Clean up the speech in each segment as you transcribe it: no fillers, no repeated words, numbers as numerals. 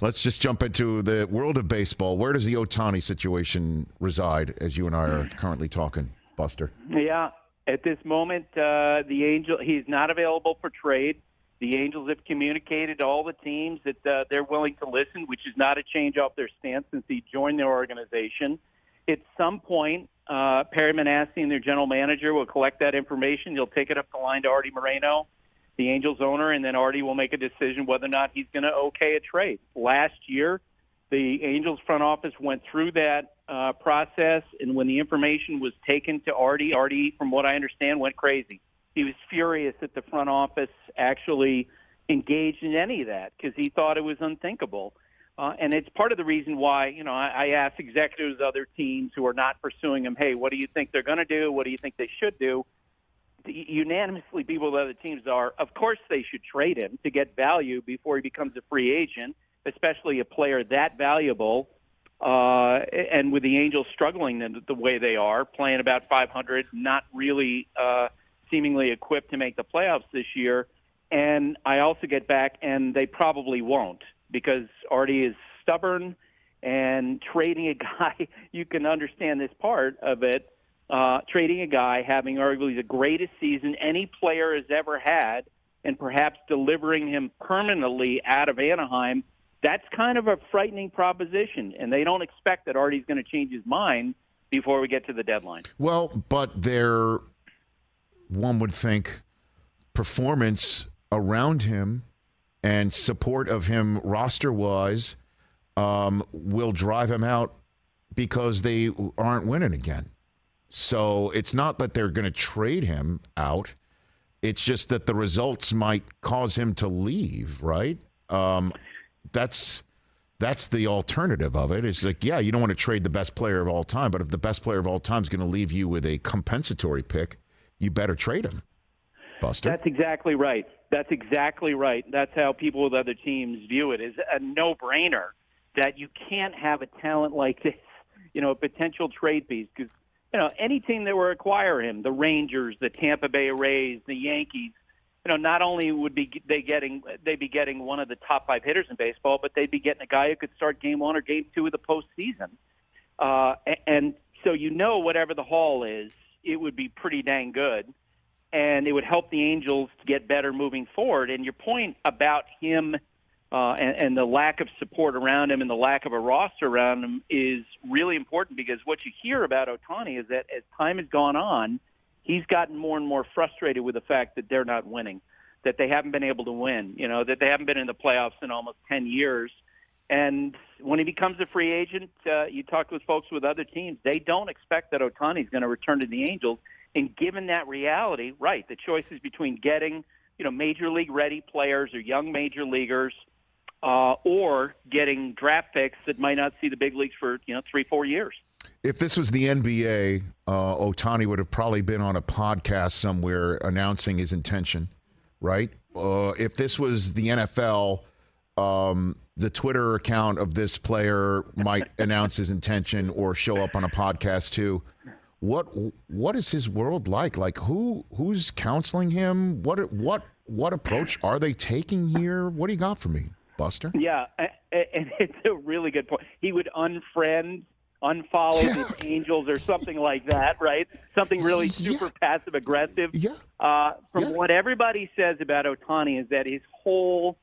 Let's just jump into the world of baseball. Where does the Ohtani situation reside as you and I are currently talking, Buster? Yeah, at this moment, he's not available for trade. The Angels have communicated to all the teams that they're willing to listen, which is not a change off their stance since he joined their organization. At some point, Perry Manassi and their general manager will collect that information. He'll take it up the line to Artie Moreno, the Angels owner, and then Artie will make a decision whether or not he's going to okay a trade. Last year, the Angels front office went through that process, and when the information was taken to Artie, from what I understand, went crazy. He was furious that the front office actually engaged in any of that because he thought it was unthinkable. And it's part of the reason why, I ask executives of other teams who are not pursuing him, hey, what do you think they're going to do? What do you think they should do? Unanimously, people of other teams are, of course, they should trade him to get value before he becomes a free agent, especially a player that valuable. And with the Angels struggling the way they are, playing about 500, not really seemingly equipped to make the playoffs this year. And I also get back, and they probably won't because Artie is stubborn, and trading a guy, you can understand this part of it, trading a guy having arguably the greatest season any player has ever had and perhaps delivering him permanently out of Anaheim, that's kind of a frightening proposition, and they don't expect that Artie's going to change his mind before we get to the deadline. Well, but one would think performance around him and support of him roster-wise will drive him out because they aren't winning again. So it's not that they're going to trade him out. It's just that the results might cause him to leave, right? That's the alternative of it. It's like, yeah, you don't want to trade the best player of all time, but if the best player of all time is going to leave you with a compensatory pick, you better trade him, Buster. That's exactly right. That's how people with other teams view it. It's a no-brainer that you can't have a talent like this, a potential trade piece, because any team that would acquire him, the Rangers, the Tampa Bay Rays, the Yankees, not only would they'd be getting one of the top 5 hitters in baseball, but they'd be getting a guy who could start game 1 or game 2 of the postseason. And so whatever the haul is, it would be pretty dang good, and it would help the Angels to get better moving forward. And your point about him and the lack of support around him and the lack of a roster around him is really important, because what you hear about Ohtani is that as time has gone on, he's gotten more and more frustrated with the fact that they're not winning, that they haven't been able to win, that they haven't been in the playoffs in almost 10 years. And when he becomes a free agent, you talk with folks with other teams, they don't expect that Ohtani is going to return to the Angels. And given that reality, right, the choice is between getting, major league ready players or young major leaguers, or getting draft picks that might not see the big leagues for 3-4 years. If this was the NBA, Ohtani would have probably been on a podcast somewhere announcing his intention, right? If this was the NFL, the Twitter account of this player might announce his intention or show up on a podcast too. What is his world like? Like who's counseling him? What approach are they taking here? What do you got for me, Buster? Yeah, and it's a really good point. He would unfollow the Angels or something like that, right? Something really super passive aggressive. Yeah. From what everybody says about Ohtani is that his whole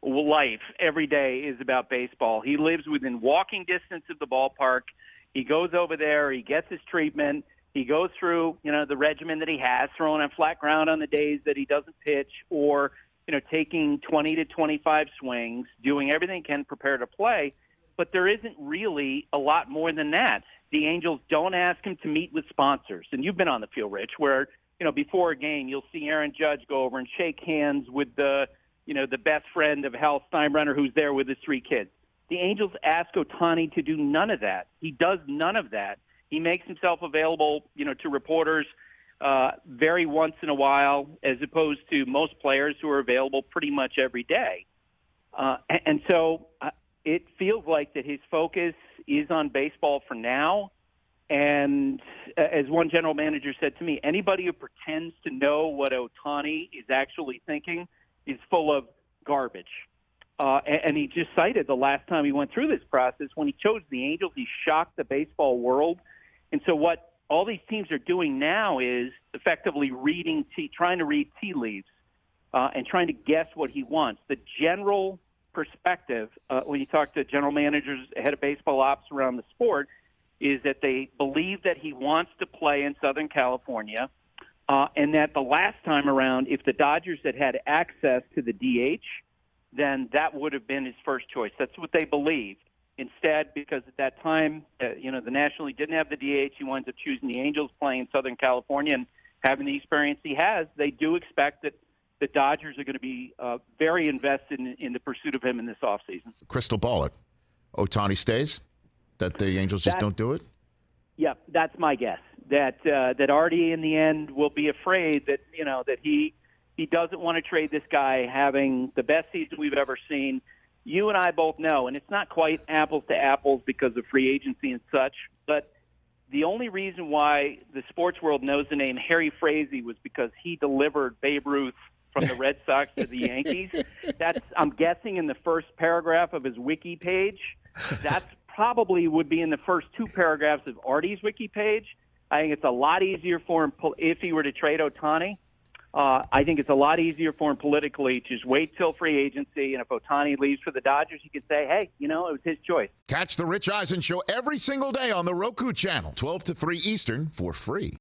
life, every day, is about baseball. He lives within walking distance of the ballpark. He goes over there. He gets his treatment. He goes through, the regimen that he has, throwing on flat ground on the days that he doesn't pitch, or, taking 20 to 25 swings, doing everything he can to prepare to play. But there isn't really a lot more than that. The Angels don't ask him to meet with sponsors. And you've been on the field, Rich, where, before a game, you'll see Aaron Judge go over and shake hands with the best friend of Hal Steinbrenner who's there with his 3 kids. The Angels ask Ohtani to do none of that. He does none of that. He makes himself available, to reporters very once in a while, as opposed to most players who are available pretty much every day. And so it feels like that his focus is on baseball for now. And as one general manager said to me, anybody who pretends to know what Ohtani is actually thinking is full of garbage. And he just cited the last time he went through this process when he chose the Angels, he shocked the baseball world. And so what all these teams are doing now is effectively trying to read tea leaves and trying to guess what he wants. The general perspective, when you talk to general managers, head of baseball ops around the sport, is that they believe that he wants to play in Southern California, and that the last time around, if the Dodgers had access to the DH, then that would have been his first choice. That's what they believe. Instead, because at that time, the National League didn't have the DH, he winds up choosing the Angels, playing in Southern California, and having the experience he has, they do expect that the Dodgers are going to be very invested in the pursuit of him in this offseason. Crystal ball it. Ohtani stays? That the Angels just don't do it? Yeah, that's my guess. That Artie in the end will be afraid that that he doesn't want to trade this guy having the best season we've ever seen. You and I both know, and it's not quite apples to apples because of free agency and such, but the only reason why the sports world knows the name Harry Frazee was because he delivered Babe Ruth from the Red Sox to the Yankees. That's, I'm guessing, in the first paragraph of his wiki page. That's probably would be in the first two paragraphs of Artie's wiki page. I think it's a lot easier for him if he were to trade Ohtani. I think it's a lot easier for him politically to just wait till free agency, and if Ohtani leaves for the Dodgers, he could say, hey, it was his choice. Catch the Rich Eisen Show every single day on the Roku channel, 12 to 3 Eastern, for free.